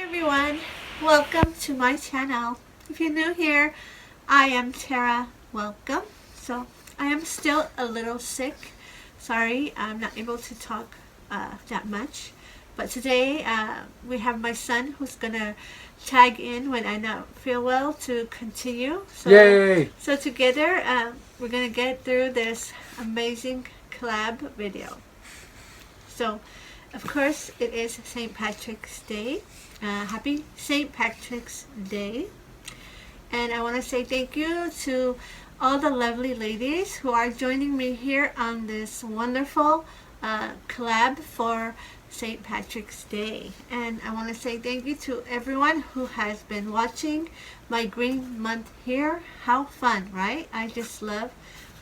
everyone, welcome to my channel. If you're new here, I am Tera. Welcome. So I am still a little sick. Sorry, I'm not able to talk that much. But today we have my son who's gonna tag in when I not feel well to continue. So, Yay! So together we're gonna get through this amazing collab video. So, of course, it is St. Patrick's Day. Happy St. Patrick's Day. And I want to say thank you to all the lovely ladies who are joining me here on this wonderful collab for St. Patrick's Day. And I want to say thank you to everyone who has been watching my green month here. How fun, right? I just love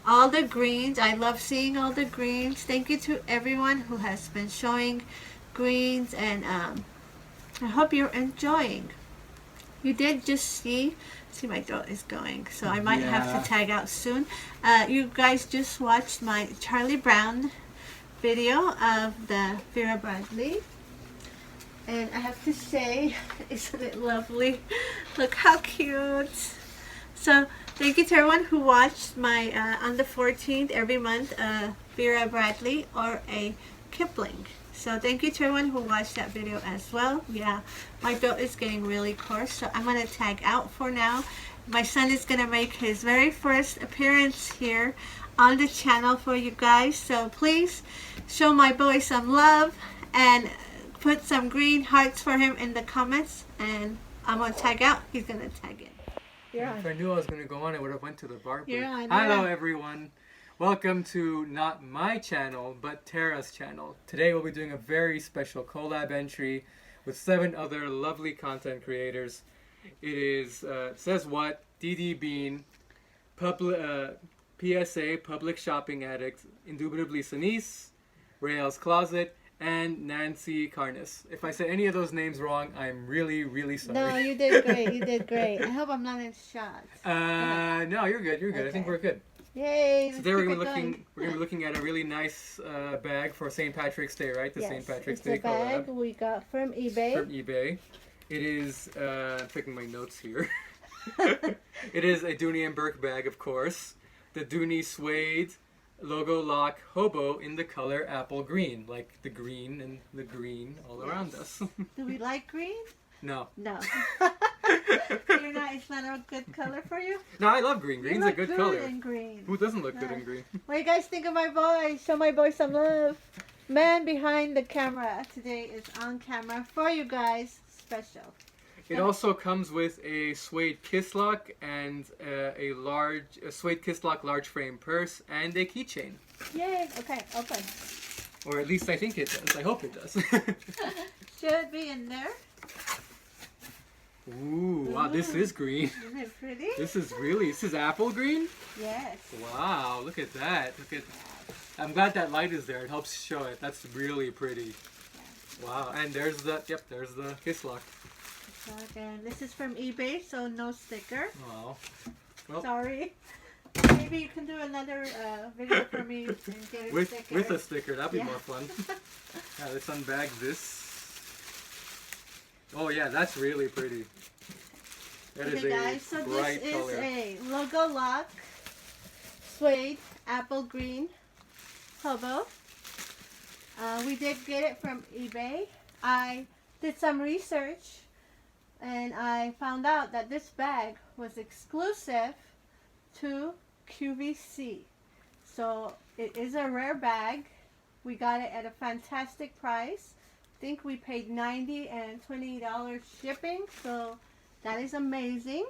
all the greens. I love seeing all the greens. Thank you to everyone who has been showing greens, and I hope you're enjoying. You did just see my throat is going, so I might have to tag out soon. You guys just watched my Charlie Brown video of the Vera Bradley, and I have to say, isn't it lovely? Look how cute. So thank you to everyone who watched my on the 14th every month Vera Bradley or a Kipling. So thank you to everyone who watched that video as well. Yeah, my throat is getting really coarse, so I'm going to tag out for now. My son is going to make his very first appearance here on the channel for you guys. So please show my boy some love and put some green hearts for him in the comments. And I'm going to tag out. He's going to tag in. If I knew I was going to go on, I would have went to the barber. On. Hello, everyone. Welcome to not my channel, but Tera's channel. Today we'll be doing a very special collab entry with 7 other lovely content creators. It is, says what? DD Bean, PSA, Public Shopping Addict, Indubitably Sinise, Rael's Closet, and Nancy Carnes. If I say any of those names wrong, I'm really, really sorry. No, you did great. You did great. I hope I'm not in shots. No, you're good. You're good. Okay. I think we're good. Yay! So today we're gonna be looking at a really nice bag for St. Patrick's Day, right? The St. Patrick's Day bag collab we got from eBay. from eBay. It is. I'm taking my notes here. It is a Dooney and Bourke bag, of course. The Dooney suede logo lock hobo in the color apple green, like the green and the green all around us. Do we like green? No. No. It's not a good color for you? No, I love green. Green's a good color. In green. Who doesn't look good in green? What do you guys think of my boy? Show my boy some love. Man behind the camera today is on camera for you guys. Special. It also comes with a suede kisslock and a suede kisslock large frame purse and a keychain. Yay! Okay, open. Or at least I think it does. I hope it does. Should be in there. Ooh, wow, this is green. Isn't it pretty? This is apple green? Yes. Wow, look at that. I'm glad that light is there. It helps show it. That's really pretty. Yes. Wow, and there's the kisslock. And this is from eBay, so no sticker. Wow. Well, sorry. Maybe you can do another video for me and get a sticker. With a sticker, that'd be more fun. Yeah, let's unbag this. Oh yeah, that's really pretty. That is guys, so bright this color. is a logo lock suede apple green hobo. We did get it from eBay. I did some research and I found out that this bag was exclusive to QVC. So it is a rare bag. We got it at a fantastic price. I think we paid $90 and $20 shipping, so that is amazing.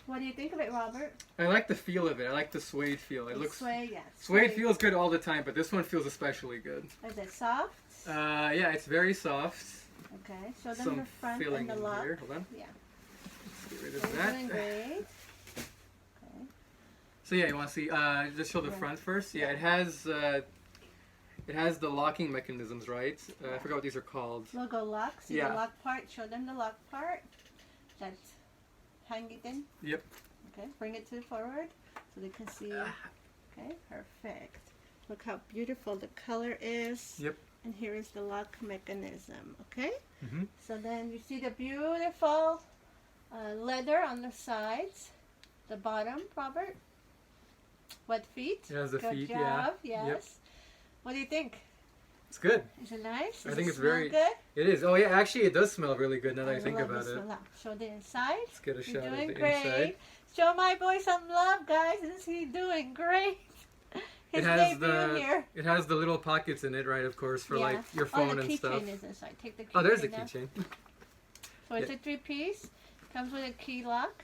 What do you think of it, Robert? I like the feel of it. I like the suede feel. It looks suede, yes. Suede feels good all the time, but this one feels especially good. Is it soft? Yeah, it's very soft. Okay, show them Some the front filling and the lock. in here. Hold on. Yeah. Let's get rid of that. Doing great. Okay. So yeah, you want to see? Just show the front first. Yeah, it has the locking mechanisms, right? I forgot what these are called. Logo lock. See the lock part? Show them the lock part. That's hang it in. Yep. Okay, bring it to forward so they can see. Okay, perfect. Look how beautiful the color is. Yep. And here is the lock mechanism, okay? Mm-hmm. So then you see the beautiful leather on the sides, the bottom, Robert. Wet feet. It has the Good feet, job. yeah. Yes. Yep. What do you think? It's good. Is it nice? I Does think it it's smell very good. It is. Oh yeah, actually it does smell really good now that I I think love about the it. smell. Show the inside. Let's get a You're shot of doing the great. inside. Show my boy some love, guys. Isn't he doing great? His debut here. It has the little pockets in it, right? Of course, for like your phone the and stuff. keychain is inside. Take the keychain. Oh, there's the out. keychain. So it's a 3-piece. Comes with a key lock.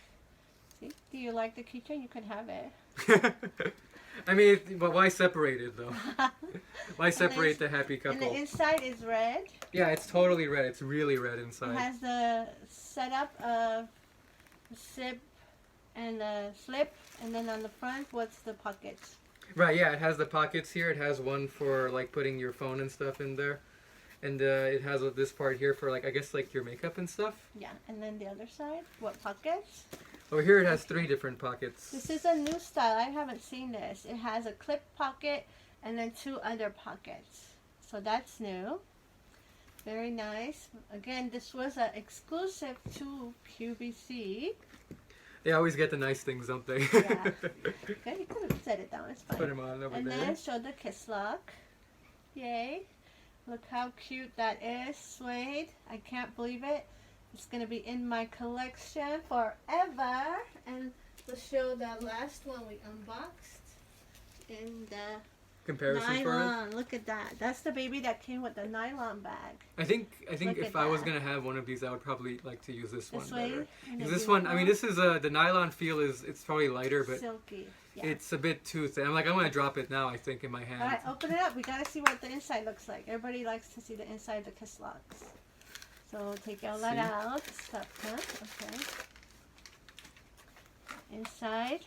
See? Do you like the keychain? You can have it. I mean, but why separate it though? Why separate the happy And the couple? inside is red. Yeah, it's totally red. It's really red It inside. has the setup of the zip and the slip. And then on the front, what's the pockets? Right, yeah, it has the pockets here. It has one for like putting your phone and stuff in there. And it has this part here for like, I guess like your makeup and stuff. Yeah, and then the other side, what pockets? Over here it has 3 different pockets. This is a new style. I haven't seen this. It has a clip pocket and then 2 other pockets. So that's new. Very nice. Again, this was an exclusive to QVC. They always get the nice things, don't they? Yeah. Okay, you could have set it down. It's fine. Put them on over And there. then show the kiss lock. Yay. Look how cute that is. Suede. I can't believe it. It's going to be in my collection forever. And to show the last one we unboxed in the Comparison for it. nylon. Look at that. That's the baby that came with the nylon bag. I think Look if at I was that. gonna have one of these, I would probably like to use this one This way. better. And Because the this one, I mean, beautiful, this is the nylon feel it's probably lighter, but silky. Yeah. it's a bit too thin. I'm gonna drop it now. I think in my hand. All right, open it up. We gotta see what the inside looks like. Everybody likes to see the inside of the kiss locks. So take all that See? out. Stop, huh? Okay. Inside.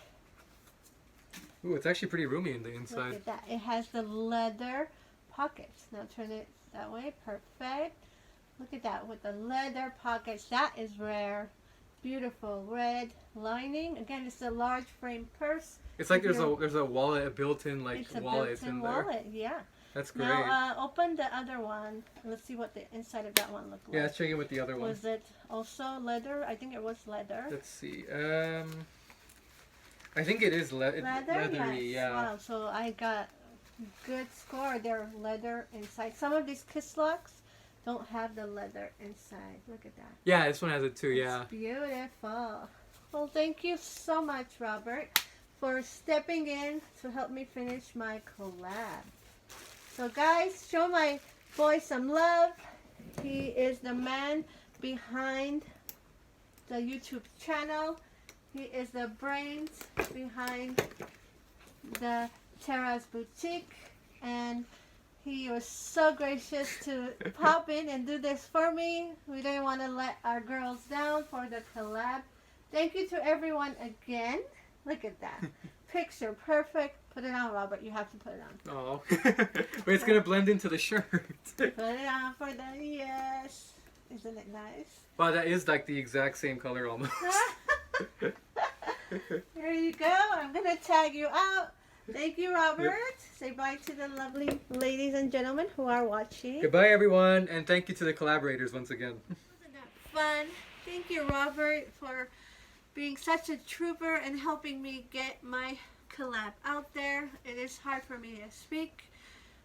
Ooh, it's actually pretty roomy in the Look inside. at that. It has the leather pockets. Now turn it that way. Perfect. Look at that with the leather pockets. That is rare. Beautiful red lining. Again, it's a large frame purse. It's like there's a wallet, a built-in like It's a wallet built-in in there. wallet. Yeah. That's great. Now open the other one. Let's see what the inside of that one looked like. Yeah, let's check in with the other one. Was it also leather? I think it was leather. Let's see. I think it is leathery. Yes. Yeah. Wow. So I got good score. They're leather inside. Some of these kiss locks don't have the leather inside. Look at that. Yeah, this one has it too. Yeah. It's beautiful. Well, thank you so much, Robert, for stepping in to help me finish my collab. So guys, show my boy some love. He is the man behind the YouTube channel. He is the brains behind the Tera's boutique, and he was so gracious to pop in and do this for me. We didn't want to let our girls down for the collab. Thank you to everyone again. Look at that. Picture perfect. Put it on, Robert. You have to put it on. Oh, but it's gonna blend into the shirt. Put it on for the yes. Isn't it nice? Wow, that is like the exact same color almost. There you go. I'm going to tag you out. Thank you, Robert. Yep. Say bye to the lovely ladies and gentlemen who are watching. Goodbye, everyone, and thank you to the collaborators once again. Wasn't that fun? Thank you, Robert, for being such a trooper and helping me get my collab out there. It is hard for me to speak.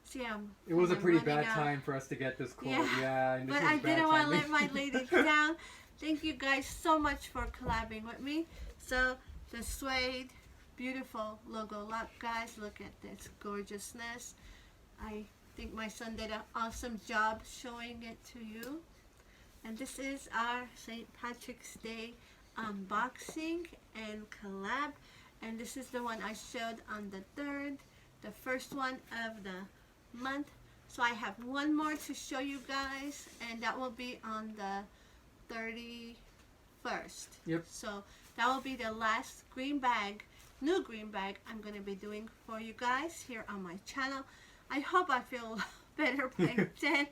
See, It was a I'm pretty running bad out. time for us to get this cold. Yeah. Yeah, and this But was I bad didn't want to timing. let my ladies down. Thank you guys so much for collabing with me. So, the suede, beautiful logo lock, guys. Look at this gorgeousness. I think my son did an awesome job showing it to you. And this is our St. Patrick's Day unboxing and collab. And this is the one I showed on the 3rd, the first one of the month. So I have one more to show you guys, and that will be on the 31st. Yep. So that will be the last green bag, new green bag I'm going to be doing for you guys here on my channel. I hope I feel better by then.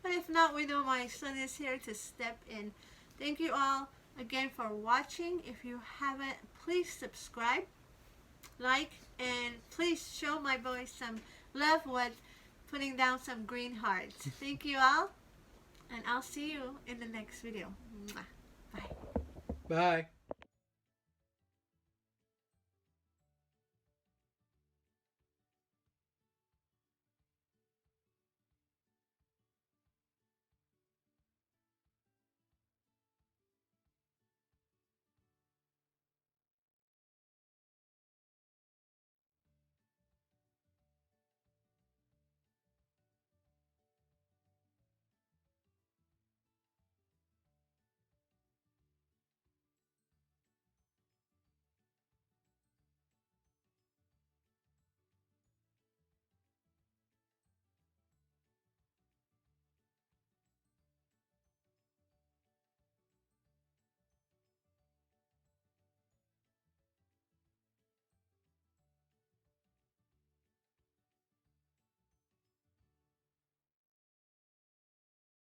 But if not, we know my son is here to step in. Thank you all again for watching. If you haven't, please subscribe, like, and please show my boy some love with putting down some green hearts. Thank you all, and I'll see you in the next video. Mwah. Bye. Bye.